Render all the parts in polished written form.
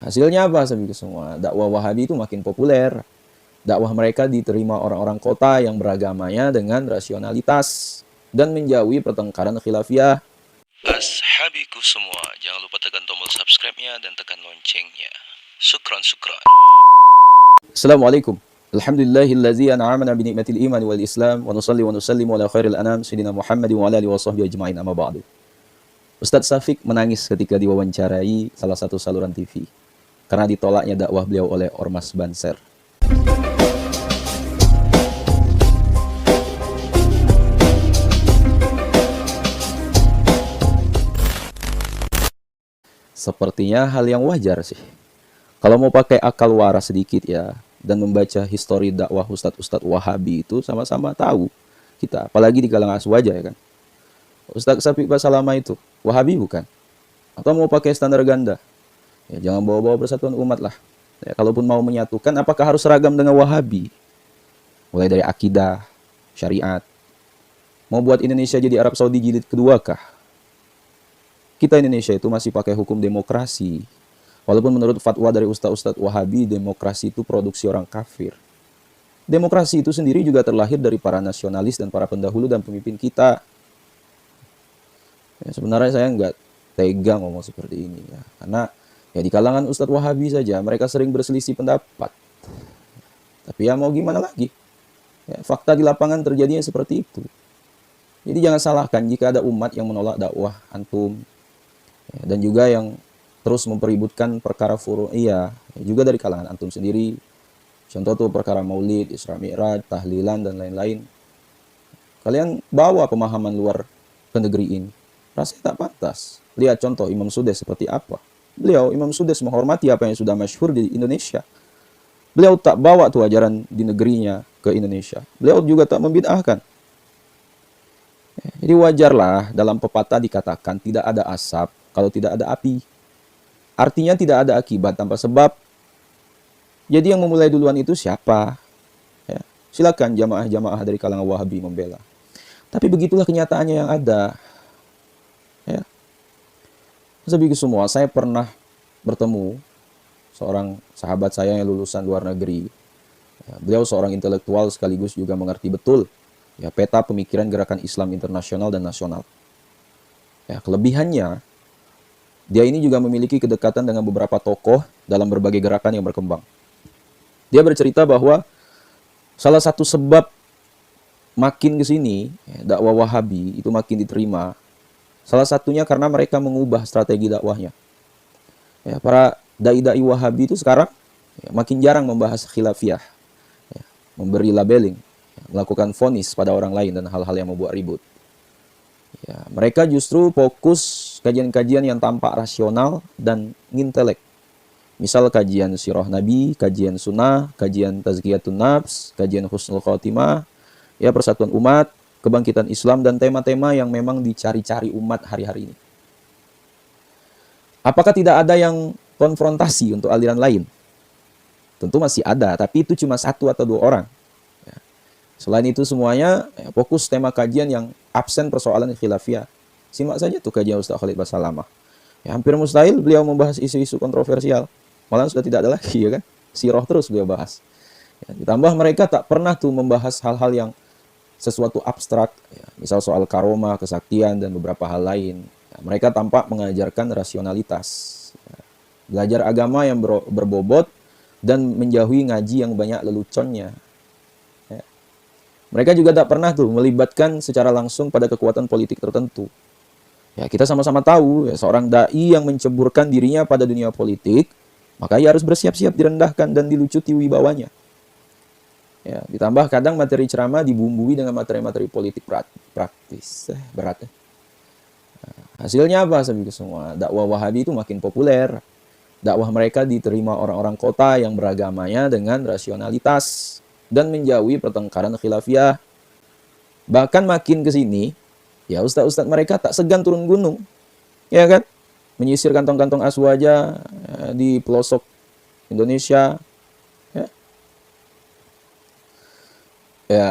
Hasilnya apa saudara semua? Dakwah Wahabi itu makin populer. Dakwah mereka diterima orang-orang kota yang beragamanya dengan rasionalitas dan menjauhi pertengkaran khilafiyah. Ashabiku semua, jangan lupa tekan tombol subscribe-nya dan tekan loncengnya. Sukron, sukron. Assalamualaikum. Alhamdulillahillazi an'amana bi ni'matil iman wal islam wa nusalli wa nusallimu ala khairil anam sayyidina Muhammad wa ala alihi washabbihi ajmain amma ba'du. Ustadz Syafiq menangis ketika diwawancarai salah satu saluran TV karena ditolaknya dakwah beliau oleh Ormas Banser. Sepertinya hal yang wajar sih. Kalau mau pakai akal waras sedikit ya, dan membaca histori dakwah Ustadz-Ustadz Wahabi itu sama-sama tahu kita, apalagi di kalangan Aswaja ya kan. Ustadz Syafiq Basalama itu Wahabi bukan? Atau mau pakai standar ganda? Ya jangan bawa-bawa persatuan umat lah. Ya, kalaupun mau menyatukan, apakah harus seragam dengan Wahabi? Mulai dari akidah, syariat. Mau buat Indonesia jadi Arab Saudi jilid kedua kah? Kita Indonesia itu masih pakai hukum demokrasi. Walaupun menurut fatwa dari ustadz-ustadz Wahabi, demokrasi itu produksi orang kafir. Demokrasi itu sendiri juga terlahir dari para nasionalis dan para pendahulu dan pemimpin kita. Ya, sebenarnya saya nggak tega ngomong seperti ini ya, karena ya di kalangan ustadz Wahabi saja mereka sering berselisih pendapat. Tapi ya mau gimana lagi? Ya, fakta di lapangan terjadinya seperti itu. Jadi jangan salahkan jika ada umat yang menolak dakwah antum, ya, dan juga yang terus mempeributkan perkara furu'iyah, ya, juga dari kalangan antum sendiri. Contoh tuh perkara maulid, Isra Mi'raj, tahlilan, dan lain-lain. Kalian bawa pemahaman luar ke negeri ini. Rasanya tak pantas. Lihat contoh Imam Sudes seperti apa. Beliau, Imam Sudes, menghormati apa yang sudah masyhur di Indonesia. Beliau tak bawa tuh ajaran di negerinya ke Indonesia. Beliau juga tak membid'ahkan. Jadi wajarlah dalam pepatah dikatakan tidak ada asap kalau tidak ada api. Artinya tidak ada akibat tanpa sebab. Jadi yang memulai duluan itu siapa? Ya, silakan jamaah-jamaah dari kalangan Wahabi membela. Tapi begitulah kenyataannya yang ada. Ya. Sebagai semua, saya pernah bertemu seorang sahabat saya yang lulusan luar negeri. Ya, beliau seorang intelektual sekaligus juga mengerti betul ya peta pemikiran gerakan Islam internasional dan nasional. Ya, kelebihannya dia ini juga memiliki kedekatan dengan beberapa tokoh dalam berbagai gerakan yang berkembang. Dia bercerita bahwa salah satu sebab makin ke sini ya, dakwah Wahabi itu makin diterima, salah satunya karena mereka mengubah strategi dakwahnya. Ya, para dai-dai Wahabi itu sekarang ya, makin jarang membahas khilafiyah, ya, memberi labeling, ya, melakukan vonis pada orang lain dan hal-hal yang membuat ribut. Ya, mereka justru fokus kajian-kajian yang tampak rasional dan ngintelek. Misal kajian sirah Nabi, kajian sunnah, kajian tazkiyatun nafs, kajian husnul khotimah, ya persatuan umat, kebangkitan Islam, dan tema-tema yang memang dicari-cari umat hari-hari ini. Apakah tidak ada yang konfrontasi untuk aliran lain? Tentu masih ada, tapi itu cuma satu atau dua orang. Ya. Selain itu semuanya ya, fokus tema kajian yang absen persoalan khilafiyah. Simak saja tuh kajian Ustaz Khalid Basalamah. Ya, hampir mustahil beliau membahas isu-isu kontroversial. Malah sudah tidak ada lagi ya kan. Sirah terus beliau bahas. Ya, ditambah mereka tak pernah tuh membahas hal-hal yang sesuatu abstrak. Ya, misal soal karomah, kesaktian, dan beberapa hal lain. Ya, mereka tampak mengajarkan rasionalitas. Ya, belajar agama yang berbobot dan menjauhi ngaji yang banyak leluconnya. Ya. Mereka juga tak pernah tuh melibatkan secara langsung pada kekuatan politik tertentu. Ya, kita sama-sama tahu ya, seorang dai yang menceburkan dirinya pada dunia politik, maka ia harus bersiap-siap direndahkan dan dilucuti wibawanya. Ya, ditambah kadang materi ceramah dibumbui dengan materi-materi politik praktis. Berat ya. Nah, hasilnya apa saudara semua? Dakwah Wahabi itu makin populer. Dakwah mereka diterima orang-orang kota yang beragamanya dengan rasionalitas dan menjauhi pertengkaran khilafiyah. Bahkan makin ke sini, ya ustadz-ustadz mereka tak segan turun gunung. Ya kan? Menyisir kantong-kantong Aswaja di pelosok Indonesia. Ya. Ya,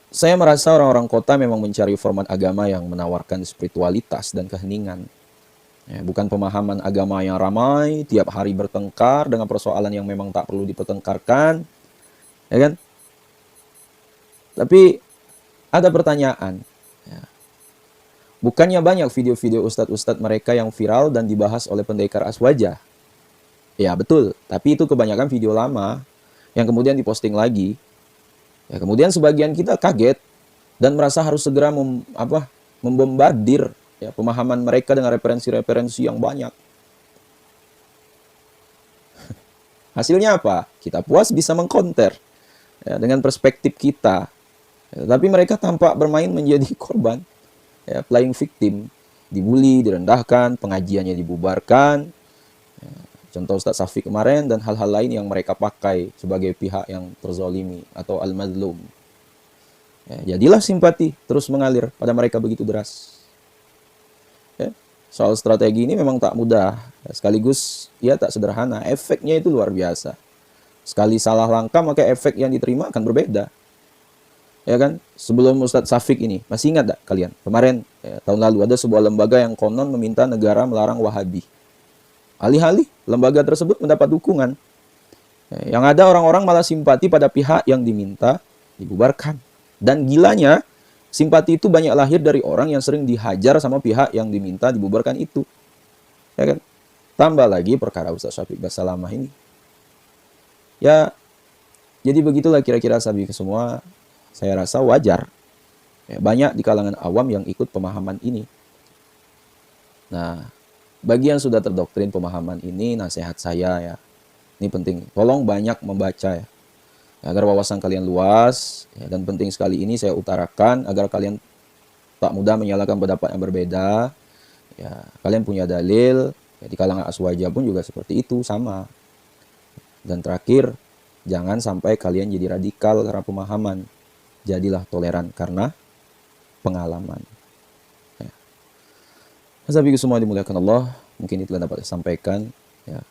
saya merasa orang-orang kota memang mencari format agama yang menawarkan spiritualitas dan keheningan. Ya, bukan pemahaman agama yang ramai, tiap hari bertengkar dengan persoalan yang memang tak perlu dipertengkarkan, ya kan? Tapi ada pertanyaan, ya. Bukannya banyak video-video ustadz-ustadz mereka yang viral dan dibahas oleh pendekar Aswaja? Ya betul, tapi itu kebanyakan video lama yang kemudian diposting lagi. Ya, kemudian sebagian kita kaget dan merasa harus segera membombardir ya, pemahaman mereka dengan referensi-referensi yang banyak. Hasilnya apa? Kita puas bisa mengkonter ya, dengan perspektif kita. Ya, tapi mereka tampak bermain menjadi korban, ya, playing victim, dibully, direndahkan, pengajiannya dibubarkan. Ya, contoh Ustadz Safi kemarin dan hal-hal lain yang mereka pakai sebagai pihak yang terzolimi atau al-madlum. Ya, jadilah simpati terus mengalir pada mereka begitu deras. Ya, soal strategi ini memang tak mudah, sekaligus ya tak sederhana. Efeknya itu luar biasa. Sekali salah langkah maka efek yang diterima akan berbeda. Ya kan? Sebelum Ustadz Safik ini, masih ingat tak kalian? Kemarin ya, tahun lalu ada sebuah lembaga yang konon meminta negara melarang Wahabi. Alih-alih lembaga tersebut mendapat dukungan. Ya, yang ada orang-orang malah simpati pada pihak yang diminta dibubarkan. Dan gilanya, simpati itu banyak lahir dari orang yang sering dihajar sama pihak yang diminta dibubarkan itu. Ya kan? Tambah lagi perkara Ustadz Syafiq Basalamah ini. Ya, jadi begitulah kira-kira sabi semua. Saya rasa wajar. Ya, banyak di kalangan awam yang ikut pemahaman ini. Nah, bagi yang sudah terdoktrin pemahaman ini, nasihat saya ya, ini penting. Tolong banyak membaca ya. Agar wawasan kalian luas, ya, dan penting sekali ini saya utarakan agar kalian tak mudah menyalahkan pendapat yang berbeda. Ya, kalian punya dalil, ya, di kalangan Aswaja pun juga seperti itu, sama. Dan terakhir, jangan sampai kalian jadi radikal karena pemahaman. Jadilah toleran karena pengalaman. Ya. Sahabatku semua dimuliakan Allah, mungkin itu yang dapat saya sampaikan. Ya.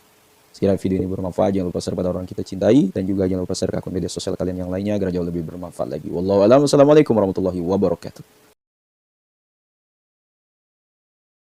Sekiranya video ini bermanfaat, jangan lupa share pada orang kita cintai. Dan juga jangan lupa share ke akun media sosial kalian yang lainnya agar jauh lebih bermanfaat lagi. Wallahu a'lam. Wassalamualaikum warahmatullahi wabarakatuh.